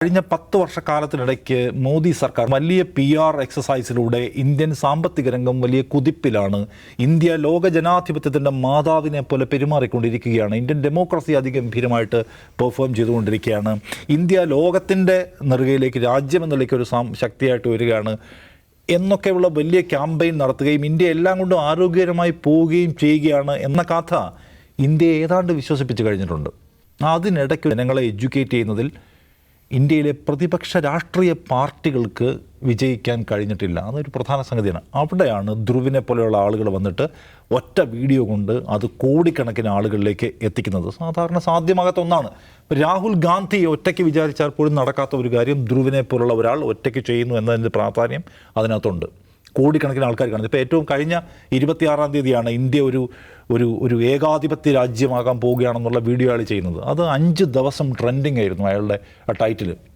കഴിഞ്ഞ 10 വർഷക്കാലത്തിനിടയ്ക്ക് മോദി സർക്കാർ വലിയ PR എക്സസൈസിലൂടെ ഇന്ത്യൻ സാമ്പത്തിക രംഗം വലിയ കുതിപ്പിലാണ്. ഇന്ത്യ ലോക ജനാധിപത്യത്തിൻ്റെ മാതാവിനെ പോലെ പെരുമാറിക്കൊണ്ടിരിക്കുകയാണ്. ഇന്ത്യൻ ഡെമോക്രസി അതിഗംഭീരമായിട്ട് പെർഫോം ചെയ്തുകൊണ്ടിരിക്കുകയാണ്. ഇന്ത്യ ലോകത്തിൻ്റെ നെറുകയിലേക്ക് രാജ്യമെന്നുള്ളൊരു ശക്തിയായിട്ട് വരികയാണ് എന്നൊക്കെയുള്ള വലിയ ക്യാമ്പയിൻ നടത്തുകയും ഇന്ത്യ എല്ലാം കൊണ്ടും ആരോഗ്യകരമായി പോവുകയും ചെയ്യുകയാണ് എന്ന കഥ ഇന്ത്യയെ ഏതാണ്ട് വിശ്വസിപ്പിച്ച് കഴിഞ്ഞിട്ടുണ്ട്. അതിനിടയ്ക്ക് ജനങ്ങളെ എഡ്യൂക്കേറ്റ് ചെയ്യുന്നതിൽ ഇന്ത്യയിലെ പ്രതിപക്ഷ രാഷ്ട്രീയ പാർട്ടികൾക്ക് വിജയിക്കാൻ കഴിഞ്ഞിട്ടില്ല. അതൊരു പ്രധാന സംഗതിയാണ്. അവിടെയാണ് ധ്രുവിനെ പോലെയുള്ള ആളുകൾ വന്നിട്ട് ഒറ്റ വീഡിയോ കൊണ്ട് അത് കോടിക്കണക്കിന് ആളുകളിലേക്ക് എത്തിക്കുന്നത്. സാധാരണ സാധ്യമാകാത്ത ഒന്നാണ്. രാഹുൽ ഗാന്ധി ഒറ്റയ്ക്ക് വിചാരിച്ചാൽ പോലും നടക്കാത്ത ഒരു കാര്യം ധ്രുവിനെ പോലുള്ള ഒരാൾ ഒറ്റയ്ക്ക് ചെയ്യുന്നു എന്നതിൻ്റെ പ്രാധാന്യം അതിനകത്തുണ്ട്. കോടിക്കണക്കിന് ആൾക്കാർ കാണുന്നത്. ഇപ്പോൾ ഏറ്റവും കഴിഞ്ഞ 26-ാം തീയതിയാണ് ഇന്ത്യ ഒരു ഏകാധിപത്യ രാജ്യമാകാൻ പോവുകയാണെന്നുള്ള വീഡിയോ അയാൾ ചെയ്യുന്നത്. അത് 5 ദിവസം ട്രെൻഡിങ് ആയിരുന്നു അയാളുടെ ആ ടൈറ്റിൽ.